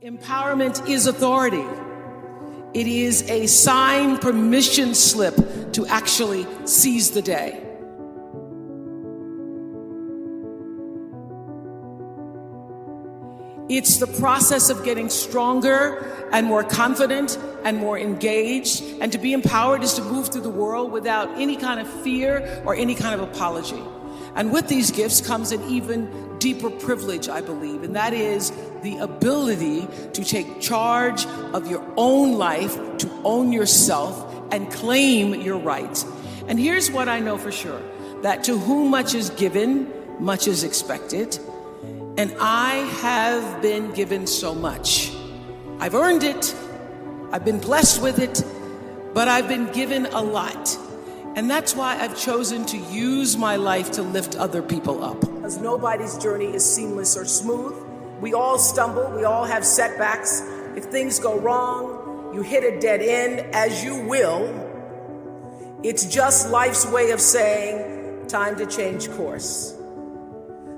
Empowerment is authority. It is a signed permission slip to actually seize the day. It's the process of getting stronger and more confident and more engaged. And to be empowered is to move through the world without any kind of fear or any kind of apology. And with these gifts comes an even deeper privilege, I believe, and that is the ability to take charge of your own life, to own yourself, and claim your rights. And here's what I know for sure, that to whom much is given, much is expected. And I have been given so much. I've earned it, I've been blessed with it, but I've been given a lot. And that's why I've chosen to use my life to lift other people up. Because nobody's journey is seamless or smooth. We all stumble, we all have setbacks. If things go wrong, you hit a dead end, as you will. It's just life's way of saying, time to change course.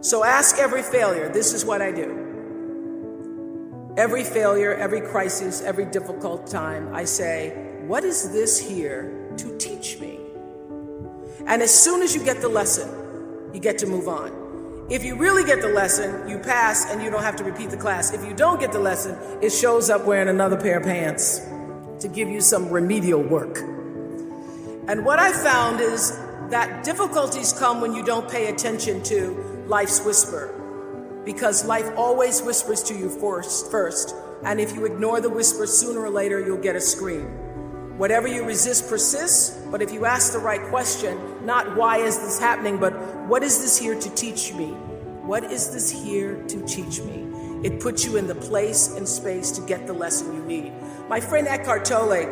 So ask every failure, this is what I do. Every failure, every crisis, every difficult time, I say, what is this here to teach me? And as soon as you get the lesson, you get to move on. If you really get the lesson, you pass and you don't have to repeat the class. If you don't get the lesson, it shows up wearing another pair of pants to give you some remedial work. And what I found is that difficulties come when you don't pay attention to life's whisper, because life always whispers to you first. And if you ignore the whisper, sooner or later, you'll get a scream. Whatever you resist persists, but if you ask the right question, not why is this happening, but what is this here to teach me? What is this here to teach me? It puts you in the place and space to get the lesson you need. My friend Eckhart Tolle,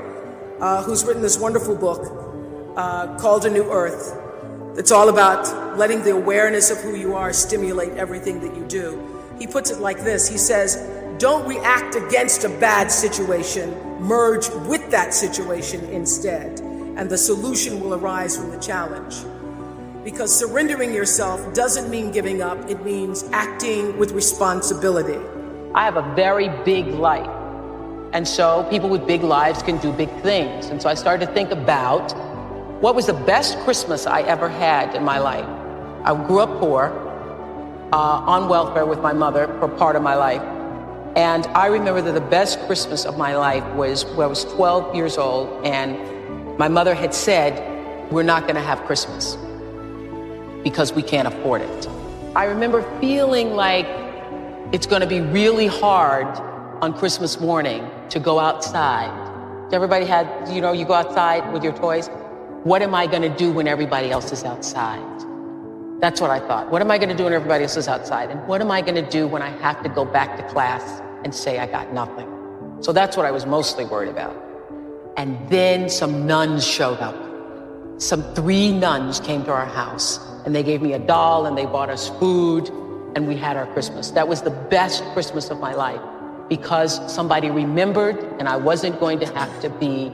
who's written this wonderful book called A New Earth, it's all about letting the awareness of who you are stimulate everything that you do. He puts it like this. He says, don't react against a bad situation, merge with that situation instead, and the solution will arise from the challenge. Because surrendering yourself doesn't mean giving up, it means acting with responsibility. I have a very big life, and so people with big lives can do big things. And so I started to think about what was the best Christmas I ever had in my life. I grew up poor, on welfare with my mother for part of my life. And I remember that the best Christmas of my life was when I was 12 years old, and my mother had said, we're not gonna have Christmas because we can't afford it. I remember feeling like it's gonna be really hard on Christmas morning to go outside. Everybody had, you go outside with your toys. What am I gonna do when everybody else is outside? That's what I thought. What am I gonna do when everybody else is outside? And what am I gonna do when I have to go back to class and say I got nothing? So that's what I was mostly worried about. And then some nuns showed up. 3 nuns came to our house, and they gave me a doll, and they bought us food, and we had our Christmas. That was the best Christmas of my life, because somebody remembered, and I wasn't going to have to be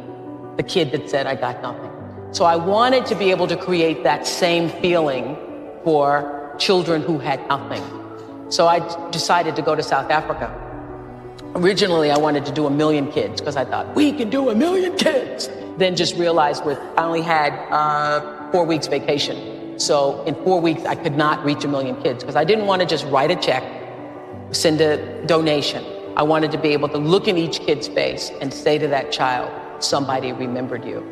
the kid that said I got nothing. So I wanted to be able to create that same feeling for children who had nothing. So I decided to go to South Africa. Originally, I wanted to do 1 million kids because I thought, we can do 1 million kids. Then just realized I only had 4 weeks vacation. So in 4 weeks, I could not reach 1 million kids because I didn't want to just write a check, send a donation. I wanted to be able to look in each kid's face and say to that child, somebody remembered you.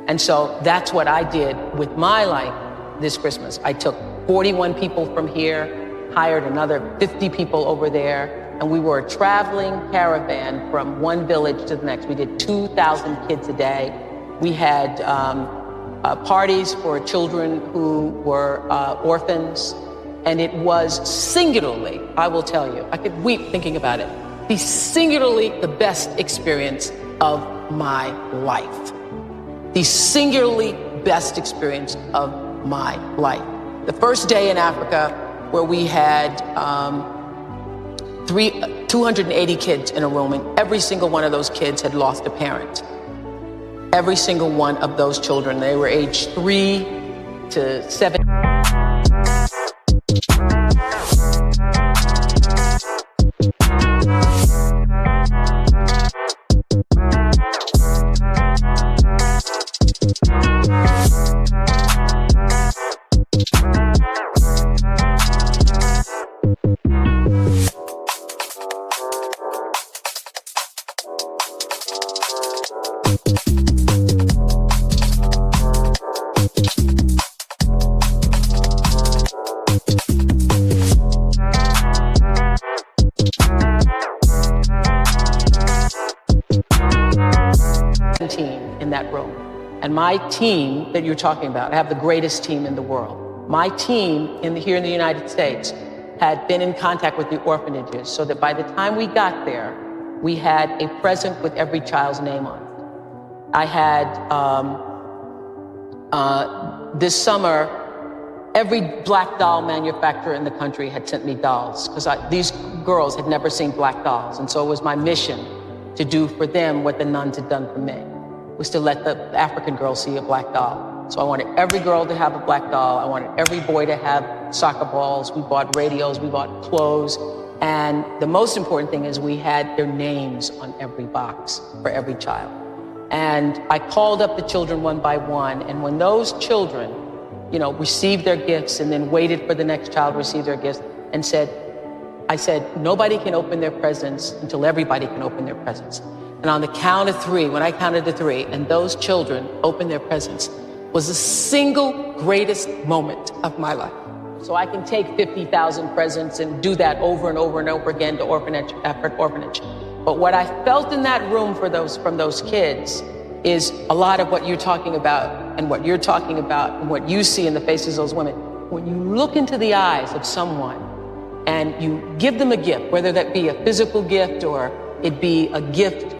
And so that's what I did with my life this Christmas. I took 41 people from here, hired another 50 people over there, and we were a traveling caravan from one village to the next. We did 2,000 kids a day. We had parties for children who were orphans, and it was singularly, I will tell you, I could weep thinking about it, singularly the best experience of my life. The singularly best experience of my life. The first day in Africa where we had 280 kids in a room, and every single one of those kids had lost a parent. Every single one of those children, they were aged 3 to 7. Team in that room. And my team that you're talking about, I have the greatest team in the world. My team here in the United States had been in contact with the orphanages so that by the time we got there, we had a present with every child's name on it. I had, this summer, every black doll manufacturer in the country had sent me dolls because these girls had never seen black dolls. And so it was my mission to do for them what the nuns had done for me, was to let the African girls see a black doll. So I wanted every girl to have a black doll. I wanted every boy to have soccer balls. We bought radios, we bought clothes. And the most important thing is we had their names on every box for every child. And I called up the children one by one. And when those children, received their gifts and then waited for the next child to receive their gifts and I said, nobody can open their presents until everybody can open their presents. And on the count of three, when I counted to three, and those children opened their presents, was the single greatest moment of my life. So I can take 50,000 presents and do that over and over and over again to orphanage after orphanage. But what I felt in that room from those kids is a lot of what you're talking about and what you're talking about and what you see in the faces of those women. When you look into the eyes of someone and you give them a gift, whether that be a physical gift or it be a gift.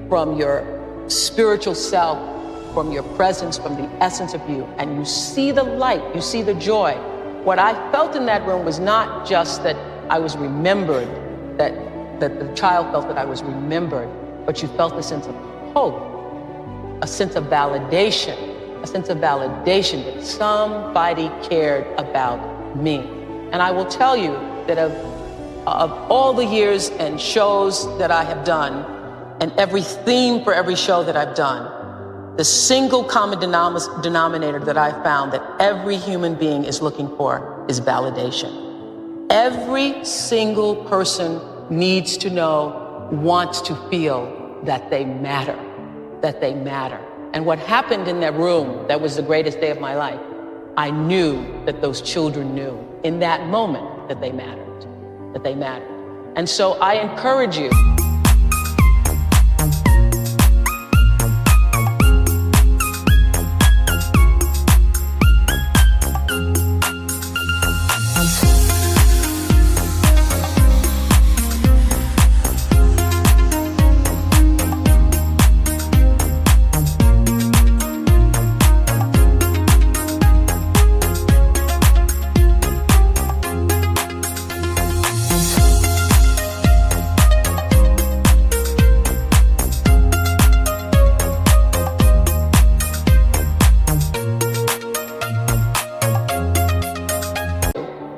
From your spiritual self, from your presence, from the essence of you, and you see the light, you see the joy. What I felt in that room was not just that I was remembered, that the child felt that I was remembered, but you felt a sense of hope, a sense of validation, that somebody cared about me. And I will tell you that of all the years and shows that I have done, and every theme for every show that I've done, the single common denominator that I found that every human being is looking for is validation. Every single person needs to know, wants to feel that they matter, And what happened in that room, that was the greatest day of my life, I knew that those children knew in that moment that they mattered. And so I encourage you.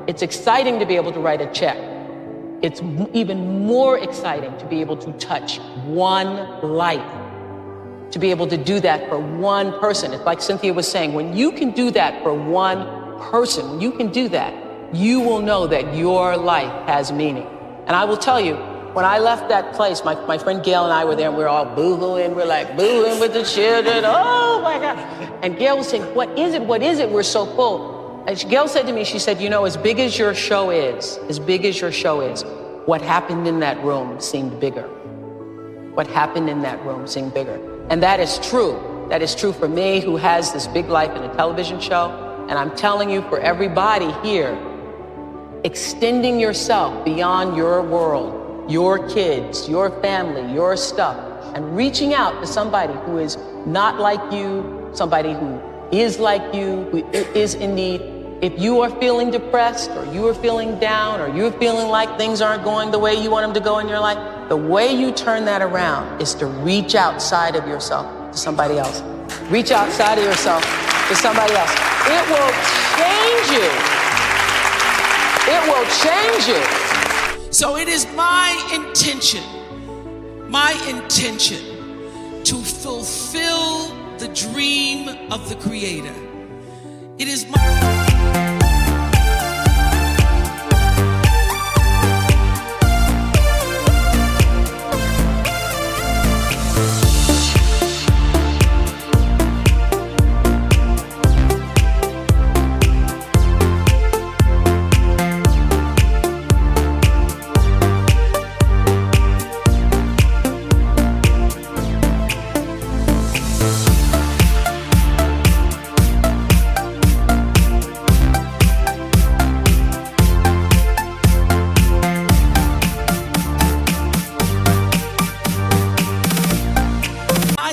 It's exciting to be able to write a check. It's even more exciting to be able to touch one life, to be able to do that for one person. It's like Cynthia was saying, when you can do that for one person, when you can do that, you will know that your life has meaning. And I will tell you, when I left that place, my friend Gail and I were there, and we were all boohooing. We're like boohooing with the children. Oh my God. And Gail was saying, what is it? We're so full. And Gail said to me, she said, as big as your show is, what happened in that room seemed bigger. And that is true. That is true for me, who has this big life in a television show. And I'm telling you, for everybody here, extending yourself beyond your world, your kids, your family, your stuff, and reaching out to somebody who is not like you, somebody who is like you, who is in need, If you are feeling depressed, or you are feeling down, or you're feeling like things aren't going the way you want them to go in your life, the way you turn that around is to reach outside of yourself to somebody else. Reach outside of yourself to somebody else. It will change you. It will change you. So it is my intention to fulfill the dream of the Creator. It is my...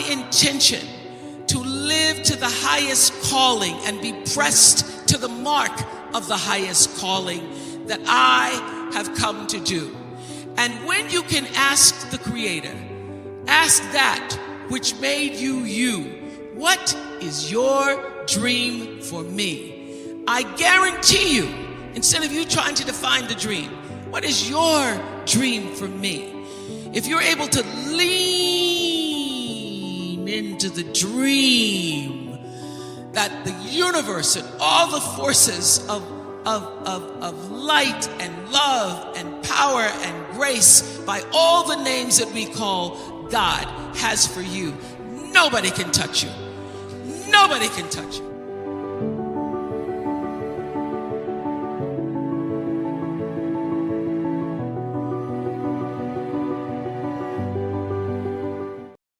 intention to live to the highest calling and be pressed to the mark of the highest calling that I have come to do. And when you can ask the Creator, ask that which made you you, what is your dream for me? I guarantee you, instead of you trying to define the dream, what is your dream for me? If you're able to lean into the dream that the universe and all the forces of light and love and power and grace, by all the names that we call God, has for you, nobody can touch you. Nobody can touch you.